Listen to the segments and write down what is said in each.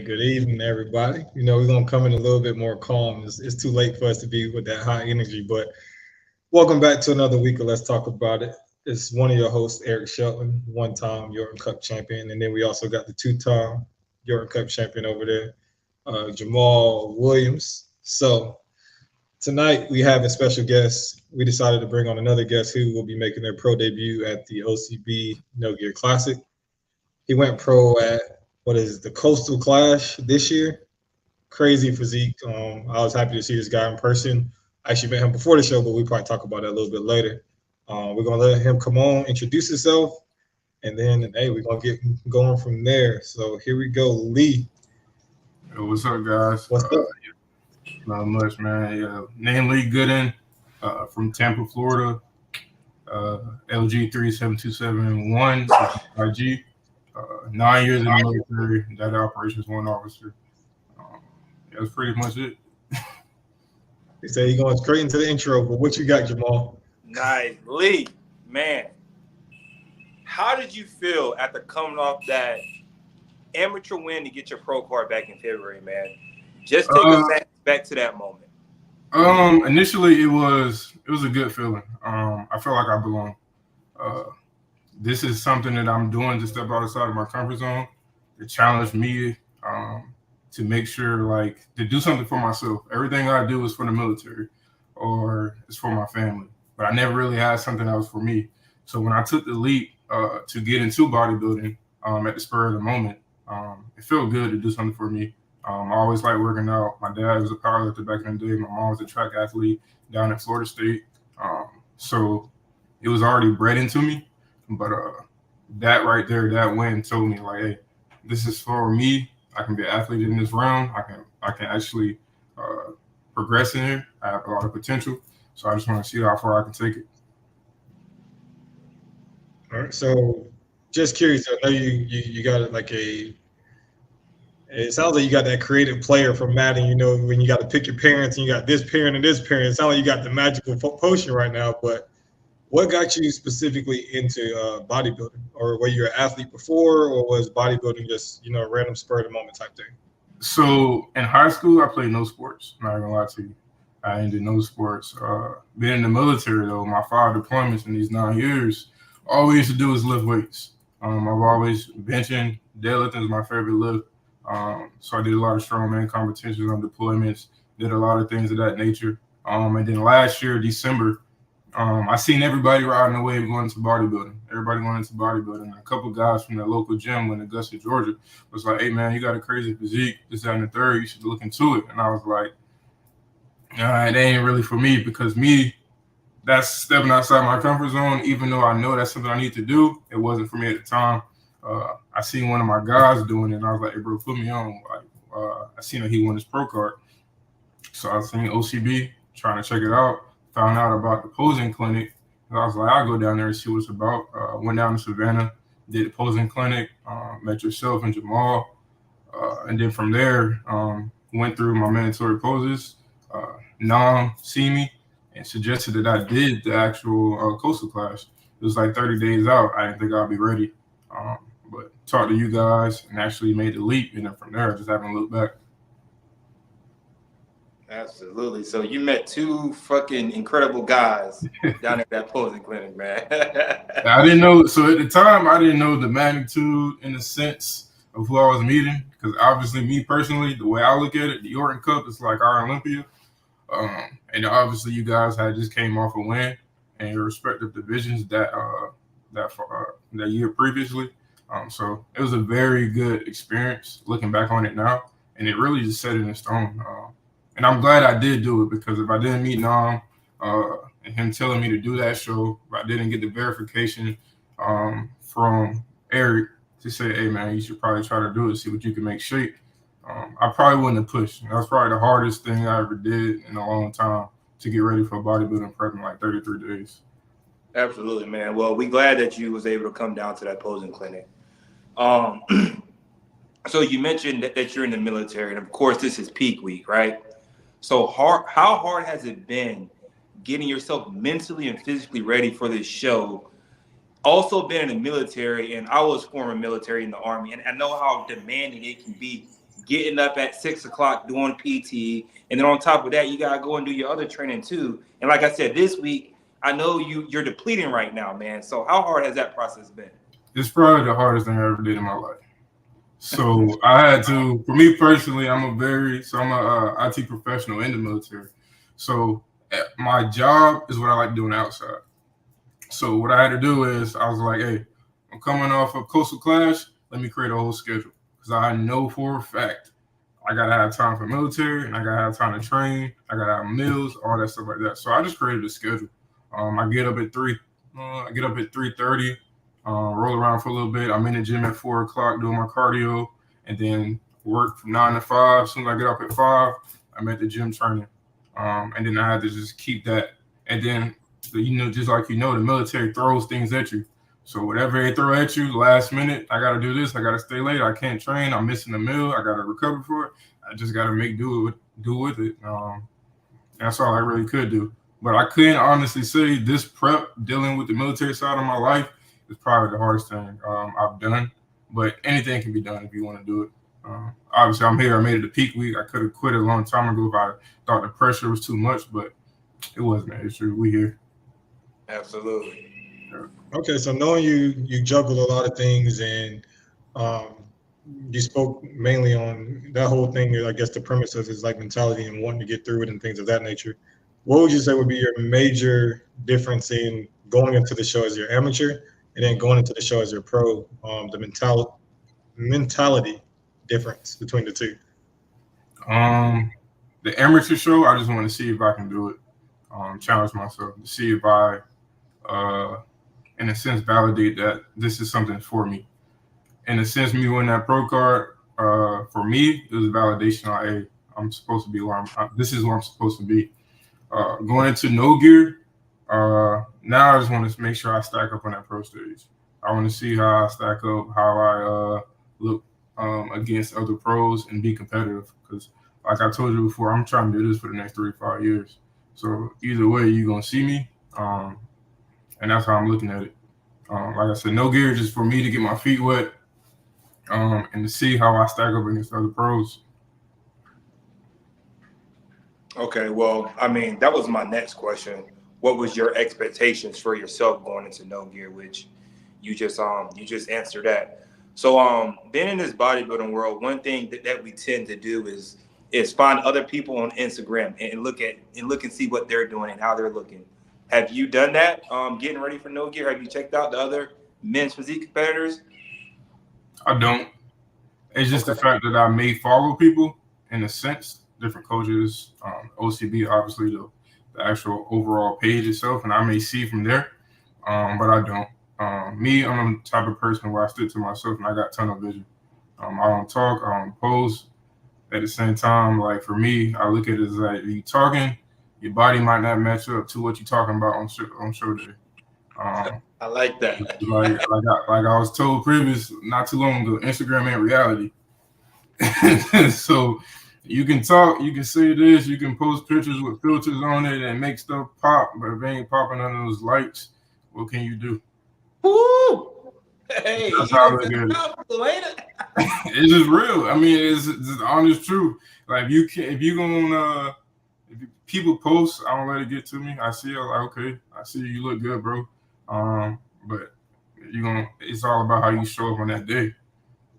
Hey, good evening, everybody. We're gonna come in a little bit more calm. It's too late for us to be with that high energy, but welcome back to another week of Let's Talk About It. It's one of your hosts, Eric Shelton, one-time Yorton Cup champion, and then we also got the two-time Yorton Cup champion over there, Jamal Williams. So tonight we have a special guest. We decided to bring on another guest who will be making their pro debut at the OCB No Gear Classic. He went pro at what is the Coastal Clash this year. Crazy physique. I was happy to see this guy in person. I actually met him before the show, but we probably talk about that a little bit later. We're gonna let him come on, introduce himself, and then hey, we're gonna get going from there. So here we go, Lee. Yo, what's up, guys? What's up? Not much, man. Yeah, name Lee Goodin, from Tampa, Florida. LG37271 IG. 9 years in the military. That operations one officer. That's pretty much it. He said he's going straight into the intro, but what you got, Jamal? Nice. Lee, man, how did you feel after coming off that amateur win to get your pro card back in February, man? Just take us back to that moment. Initially it was a good feeling. I feel like I belong. This is something that I'm doing to step outside of my comfort zone, to challenge me, to make sure, like, to do something for myself. Everything I do is for the military or it's for my family. But I never really had something that was for me. So when I took the leap to get into bodybuilding at the spur of the moment, it felt good to do something for me. I always liked working out. My dad was a powerlifter back in the day. My mom was a track athlete down at Florida State. So it was already bred into me. But that right there, that win told me, like, hey, this is for me. I can be an athlete in this realm. I can actually progress in here. I have a lot of potential. So I just want to see how far I can take it. All right. So just curious, I know you got it like a. It sounds like you got that creative player from Madden. When you got to pick your parents and you got this parent and this parent. It sounds like you got the magical potion right now, but. What got you specifically into bodybuilding? Or were you an athlete before, or was bodybuilding just, a random spur of the moment type thing? So in high school, I played no sports. I'm not gonna lie to you. I didn't do no sports. Being in the military, though, my 5 deployments in these 9 years, all we used to do is lift weights. I've always benching, deadlifting is my favorite lift. So I did a lot of strongman competitions on deployments, did a lot of things of that nature. And then last year, December, I seen everybody riding the wave going into bodybuilding. Everybody going into bodybuilding. And a couple guys from the local gym in Augusta, Georgia, was like, "Hey man, you got a crazy physique. This, that, and the third. You should look into it." And I was like, it ain't really for me, because that's stepping outside my comfort zone. Even though I know that's something I need to do, it wasn't for me at the time. I seen one of my guys doing it, and I was like, "Hey bro, put me on." I seen that he won his pro card, so I seen OCB, trying to check it out. Found out about the posing clinic. And I was like, I'll go down there and see what it's about. Went down to Savannah, did the posing clinic, met yourself and Jamal. And then from there, went through my mandatory poses. Nam see me and suggested that I did the actual coastal class. It was like 30 days out. I didn't think I'd be ready. But talked to you guys and actually made the leap. And then from there, I just haven't looked back. Absolutely. So you met 2 fucking incredible guys down at that posing clinic, man. I didn't know. So at the time, I didn't know the magnitude in the sense of who I was meeting. Because obviously, me personally, the way I look at it, the Yorton Cup is like our Olympia. And obviously, you guys had just came off a win in your respective divisions that year previously. So it was a very good experience looking back on it now. And it really just set it in stone. And I'm glad I did do it, because if I didn't meet Nam and him telling me to do that show, if I didn't get the verification from Eric to say, "Hey man, you should probably try to do it, see what you can make shape," I probably wouldn't have pushed. That was probably the hardest thing I ever did in a long time, to get ready for bodybuilding prep in like 33 days. Absolutely, man. Well, we glad that you was able to come down to that posing clinic. So you mentioned that you're in the military, and of course this is peak week, right? So how hard has it been getting yourself mentally and physically ready for this show? Also been in the military, and I was former military in the Army, and I know how demanding it can be getting up at 6 o'clock, doing PT, and then on top of that, you gotta go and do your other training too. And like I said, this week, I know you're depleting right now, man. So how hard has that process been? It's probably the hardest thing I ever did in my life. So I had to, for me personally, I'm a IT professional in the military. So my job is what I like doing outside. So what I had to do is I was like, hey, I'm coming off of Coastal Clash. Let me create a whole schedule because I know for a fact I gotta have time for military and I gotta have time to train. I gotta have meals, all that stuff like that. So I just created a schedule. I get up at 3. I get up at 3:30. Roll around for a little bit. I'm in the gym at 4 o'clock doing my cardio, and then work from 9 to 5. As soon as I get up at 5, I'm at the gym training, and then I had to just keep that. And then just like the military throws things at you. So whatever they throw at you, last minute, I got to do this. I got to stay late. I can't train. I'm missing a meal. I got to recover for it. I just got to make do with it. That's all I really could do. But I couldn't honestly say this prep, dealing with the military side of my life, is probably the hardest thing I've done. But anything can be done if you want to do it. Obviously, I'm here. I made it to peak week. I could have quit a long time ago if I thought the pressure was too much, but it wasn't an issue. We here. Absolutely. Okay, so knowing you juggle a lot of things, and you spoke mainly on that whole thing. I guess the premise of is like mentality and wanting to get through it and things of that nature. What would you say would be your major difference in going into the show as your amateur and then going into the show as your pro? The mentality difference between the two. The amateur show, I just want to see if I can do it. Challenge myself to see if I, in a sense, validate that this is something for me. In a sense, me winning that pro card, for me, it was a validation. Like, hey, I'm supposed to be where this is where I'm supposed to be. Going into no gear, now I just want to make sure I stack up on that pro stage. I want to see how I stack up, how I look against other pros and be competitive. Because, like I told you before, I'm trying to do this for the next 3 to 5 years. So either way, you're gonna see me, and that's how I'm looking at it. Like I said, no gear just for me to get my feet wet, and to see how I stack up against other pros. Okay, well, I mean, that was my next question. What was your expectations for yourself going into no gear, which you just answered that. So being in this bodybuilding world, one thing that we tend to do is find other people on Instagram and look and see what they're doing and how they're looking. Have you done that? Getting ready for no gear? Have you checked out the other men's physique competitors? I don't. It's just the fact that I may follow people in a sense, different coaches, OCB, obviously the actual overall page itself, and I may see from there, but I don't. Me, I'm the type of person where I stick to myself and I got tunnel vision. I don't talk, I don't post. At the same time, like for me, I look at it as like you talking, your body might not match up to what you're talking about on show day. I like that. like I was told previous, not too long ago, Instagram ain't reality. So you can talk, you can say this, you can post pictures with filters on it and make stuff pop, but if it ain't popping under those lights, what can you do? Woo! Hey, that's how I look at it. It's just real. I mean, it's the honest truth. Like if people post, I don't let it get to me. I see it like, okay, I see you look good, bro. But it's all about how you show up on that day.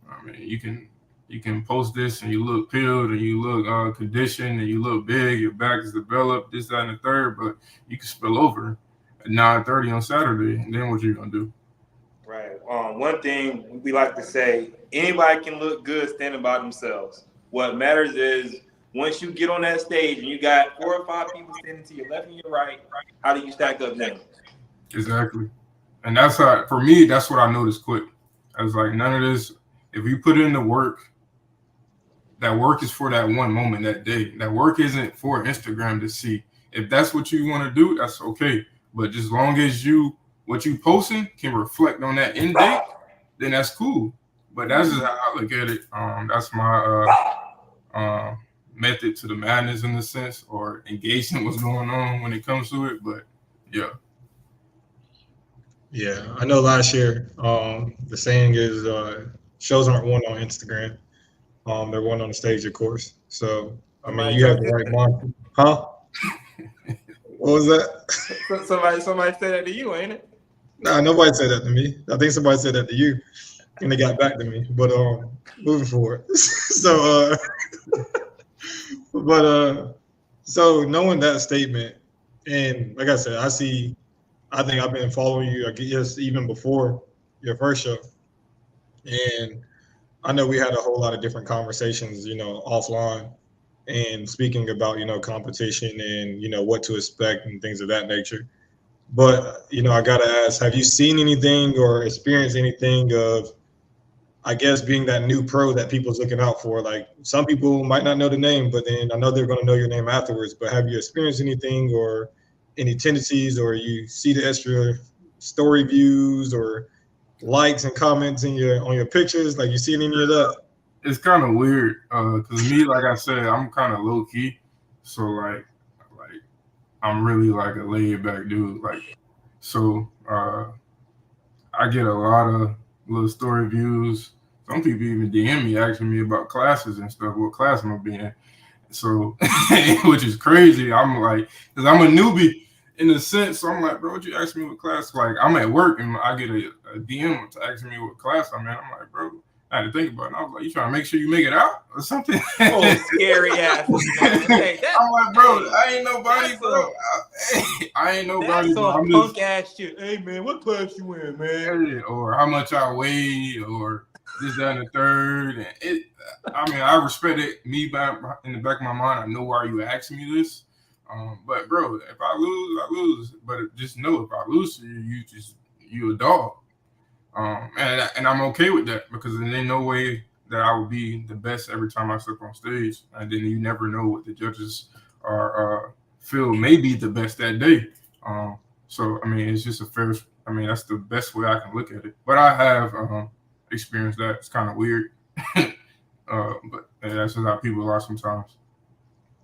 I mean, you can post this and you look peeled and you look conditioned and you look big, your back is developed, this, that, and the third, but you can spill over at 9:30 on Saturday, and then what you gonna do? Right. One thing we like to say, anybody can look good standing by themselves. What matters is once you get on that stage and you got 4 or 5 people standing to your left and your right, how do you stack up then? Exactly. And that's how, for me, that's what I noticed quick. I was like, none of this, if you put in the work, that work is for that one moment, that day. That work isn't for Instagram to see. If that's what you want to do, that's okay. But just as long as what you posting can reflect on that end date, then that's cool. But that's just how I look at it. That's my method to the madness in a sense, or engaging what's going on when it comes to it. But yeah. Yeah, I know last year the saying is shows aren't won on Instagram. They're one on the stage, of course. So I mean, Somebody you have told the you right that. mind. Huh? What was that? Somebody said that to you, ain't it? Nah, nobody said that to me. I think somebody said that to you, and they got back to me. But moving forward. So but so knowing that statement, and like I said, I think I've been following you, I guess, even before your first show, and I know we had a whole lot of different conversations, offline, and speaking about competition and what to expect and things of that nature. But I gotta ask, have you seen anything or experienced anything of, I guess, being that new pro that people's looking out for? Like some people might not know the name, but then I know they're going to know your name afterwards. But have you experienced anything or any tendencies, or you see the extra story views or likes and comments in your on your pictures? Like you seen any of that? It's kind of weird because me, like I said, I'm kind of low key, so like I'm really like a laid back dude. Like so, I get a lot of little story views. Some people even DM me asking me about classes and stuff, what class I'm gonna be in. So, which is crazy. I'm like, because I'm a newbie in a sense. So I'm like, bro, what you ask me what class? Like, I'm at work and I get a DM to ask me what class I'm in. I'm like, bro, I had to think about it. And I was like, you trying to make sure you make it out or something? Oh, scary ass. Hey, I'm like, bro, I ain't nobody, bro. I ain't nobody, that's bro. some I'm punk just, ass shit. Hey man, what class you in, man? hey, or how much I weigh, or this, that, and the third. And I mean, I respect it. Me back in the back of my mind, I know why you asking me this. But bro, if I lose, I lose. But just know, if I lose to you, you a dog. And I'm okay with that because there ain't no way that I would be the best every time I step on stage. And then you never know what the judges are feel maybe the best that day. So I mean, it's just a fair. I mean, that's the best way I can look at it. But I have experienced that. It's kind of weird, but that's just how people are sometimes.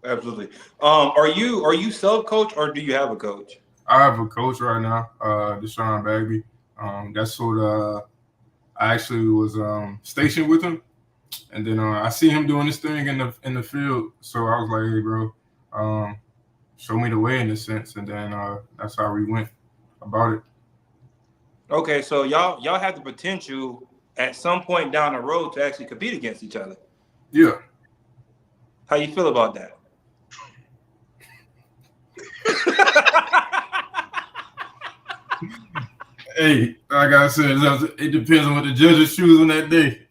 Absolutely. Are you self coach or do you have a coach? I have a coach right now, Deshaun Bagby. That's sort of I actually was stationed with him, and then I see him doing this thing in the field. So I was like, hey, bro, um, show me the way in a sense, and then that's how we went about it. Okay, so y'all have the potential at some point down the road to actually compete against each other. Yeah. How you feel about that? Hey, like I said, it depends on what the judges choose on that day.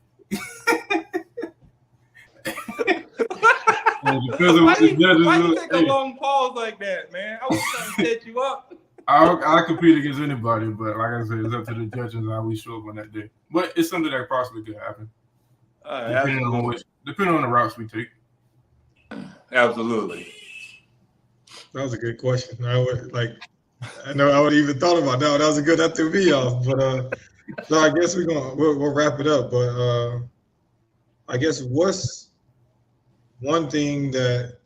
It depends on what the judges Why you do. take a Hey, long pause like that, man? I was trying to set you up. I'll compete against anybody, but like I said, it's up to the judges how we show up on that day. But it's something that possibly could happen, Absolutely. depending on the routes we take. Absolutely. That was a good question. I know I would even thought about that. That was a good. That threw me off. But so I guess we'll wrap it up. But I guess what's one thing that,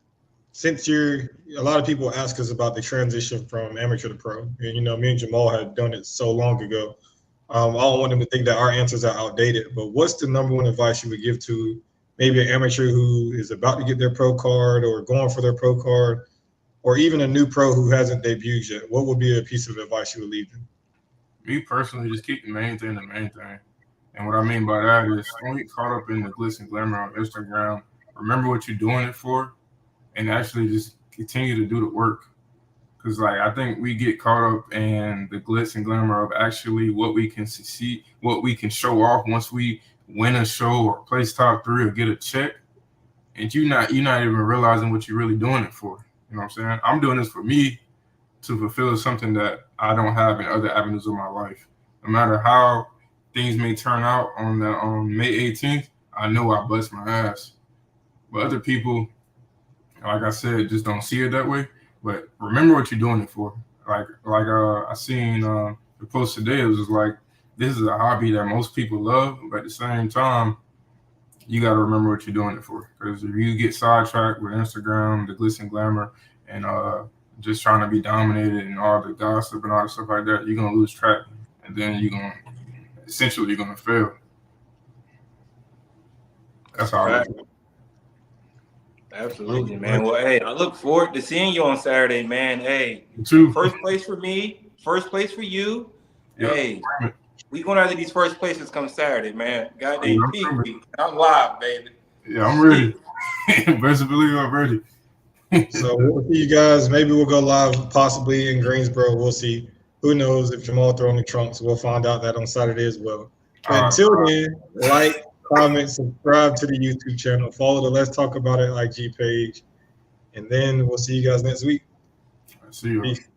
since a lot of people ask us about the transition from amateur to pro, and me and Jamal had done it so long ago. I don't want them to think that our answers are outdated. But what's the number one advice you would give to maybe an amateur who is about to get their pro card or going for their pro card, or even a new pro who hasn't debuted yet? What would be a piece of advice you would leave them? Me personally, just keep the main thing the main thing. And what I mean by that is don't get caught up in the glitz and glamour on Instagram. Remember what you're doing it for, and actually just continue to do the work. Because like I think we get caught up in the glitz and glamour of actually what we can see, what we can show off once we win a show or place top three or get a check, and you're not even realizing what you're really doing it for. You know what I'm saying? I'm doing this for me to fulfill something that I don't have in other avenues of my life. No matter how things may turn out on May 18th, I know I bust my ass. But other people, like I said, just don't see it that way. But remember what you're doing it for. I seen the post today. It was just like this is a hobby that most people love, but at the same time, you got to remember what you're doing it for. Because if you get sidetracked with Instagram, the glitz and glamour, and just trying to be dominated and all the gossip and all the stuff like that, you're gonna lose track, and then you're gonna fail. That's all. Right. Absolutely, man. Well, hey, I look forward to seeing you on Saturday, man. Hey, Too. first place for me, first place for you. Yep. Hey, we going after these first places come Saturday, man. Goddamn peak I'm week. I'm live, baby. Yeah, I'm ready. Best believe I'm ready. So we'll see you guys. Maybe we'll go live possibly in Greensboro. We'll see. Who knows if Jamal throwing the trunks? We'll find out that on Saturday as well. But until then, like, comment, subscribe to the YouTube channel, follow the Let's Talk About It IG page, and then we'll see you guys next week. See you. Peace.